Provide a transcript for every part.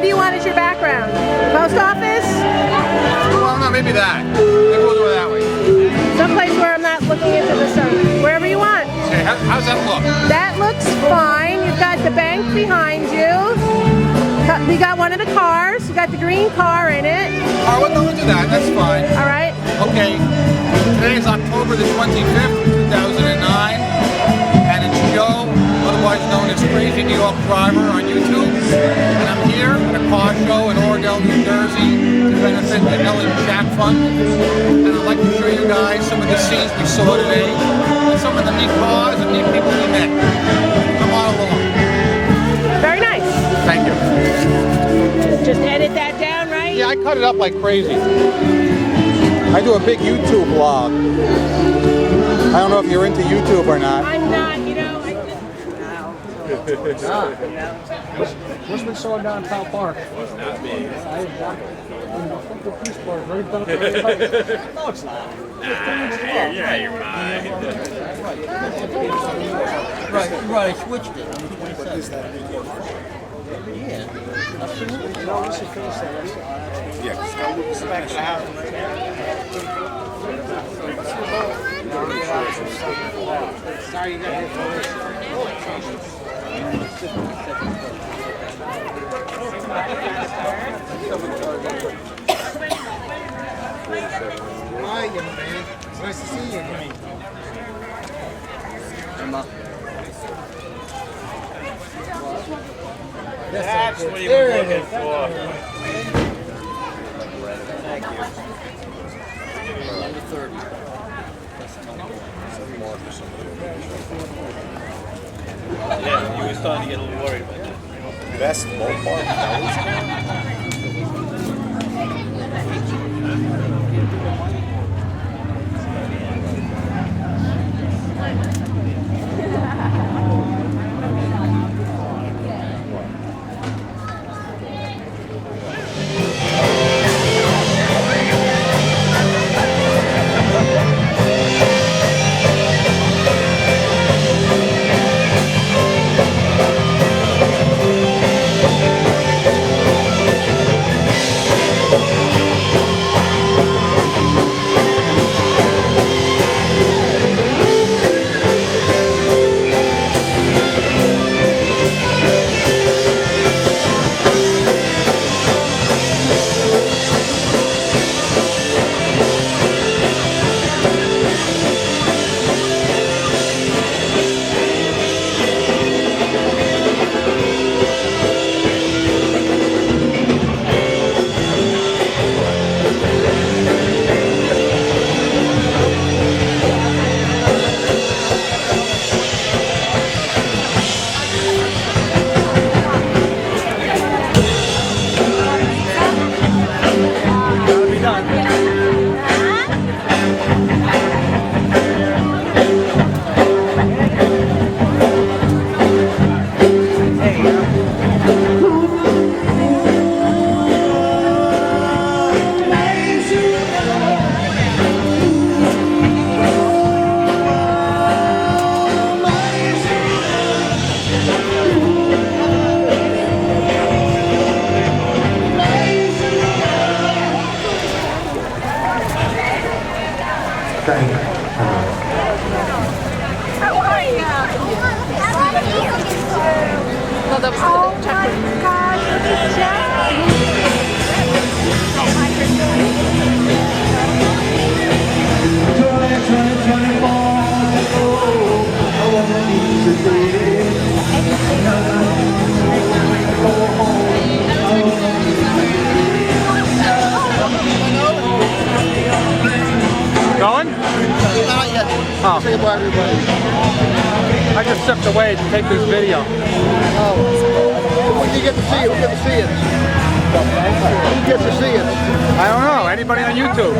What do you want as your background? Post office? Well, no, maybe that. Maybe we'll go that way. Someplace where I'm not looking into the sun. Wherever you want. Okay, how's that look? That looks fine. You've got the bank behind you. We got one of the cars. You got the green car in it. All right, well, we'll do that. That's fine. All right. Okay. Today is October the 25th, 2009, and it's Joe, otherwise known as crazeenydriver on YouTube. And I'm here at a car show in Oradell, New Jersey to benefit the Ellen Jack Fund. And I'd like to show you guys some of the scenes we saw today, and some of the neat cars and neat people we met. Come on along. Very nice. Thank you. Just edit that down, right? Yeah, I cut it up like crazy. I do a big YouTube vlog. I don't know if you're into YouTube or not. I'm not, you know. What's been slowing down Powell Park? Not me. The police bar is right down. No, it's not. You're out of your mind. Right, I switched it on the 27th. Yeah. Yeah, just gotta look back to the house. Sorry, you got hit Hi, young man. It's nice to see you. That's what he was looking for. Thank you. Yeah, you were starting to get a little worried about that. Best ballpark. Going? Not yet. Oh. Say bye to everybody. I just stepped away to take this video. Oh. When do you get to see it? Who gets to see it? Who gets to see it? I don't know. Anybody on YouTube?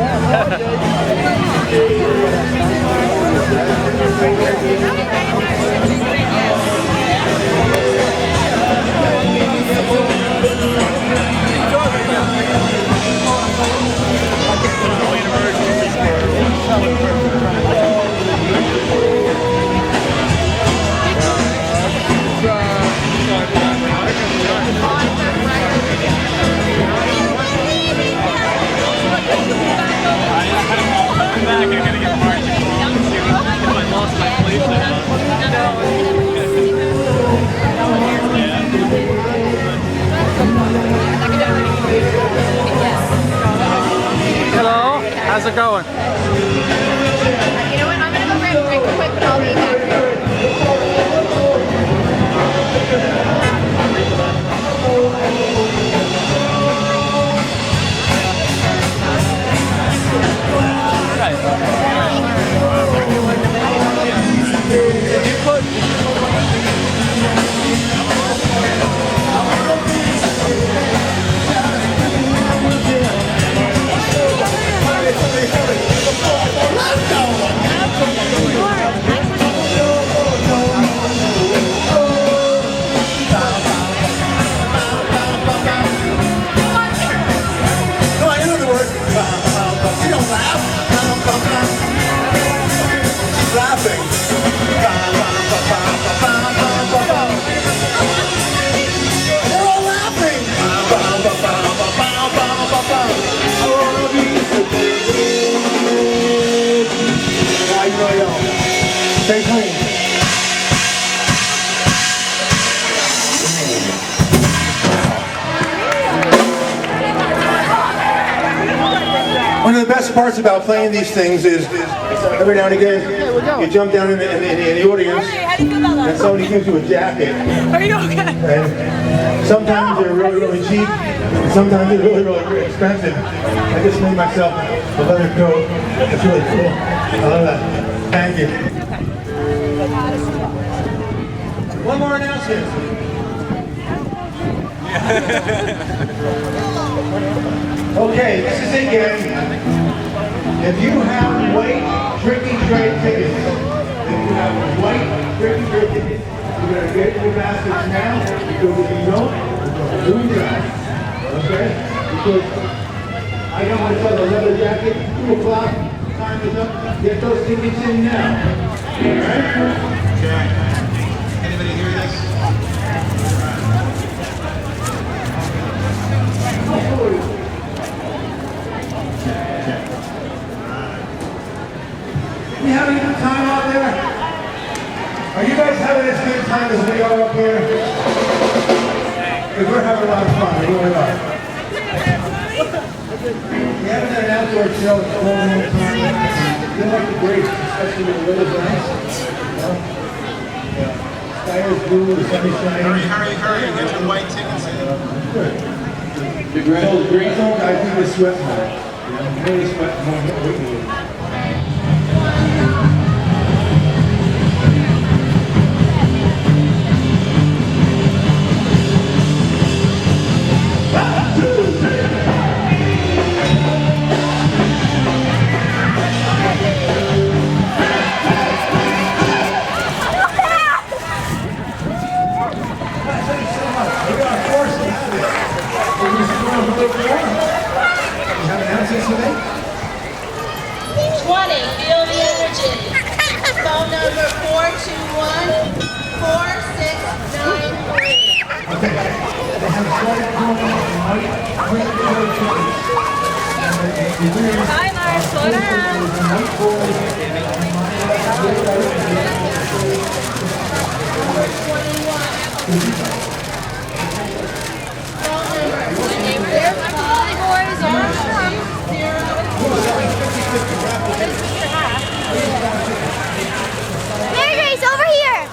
best parts about playing these things is every now and again you jump down in the audience and somebody gives you a jacket. Are you okay? And sometimes they're really, really cheap, and sometimes they're really, really expensive. I just made myself a leather coat. It's really cool. I love that. Thank you. One more announcement. Okay, this is it again. If you have white drinking trade tickets, you better get your baskets now, because if you don't, we're going to lose that. Okay? Because I got myself a leather jacket, 2 o'clock, time is up, get those tickets in now. Alright? Okay. Anybody hear this? You having a good time out there? Are you guys having as good time as we are up here? Because we're having a lot of fun, we really are. We haven't had an outdoor show in a long, long time. We like the break, especially with the weather's nice. You know? Yeah. Sky is blue, the sun is shining. Hurry, get your white tickets in. Good. The green zone, I think we're sweating now. You know, I'm really sweating more than we do. Feel the energy. Phone number 421-4693. Hi, Lars. Slow Mary Grace, over here!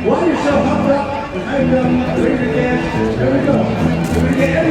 Why are you so humble? There we go. There we go.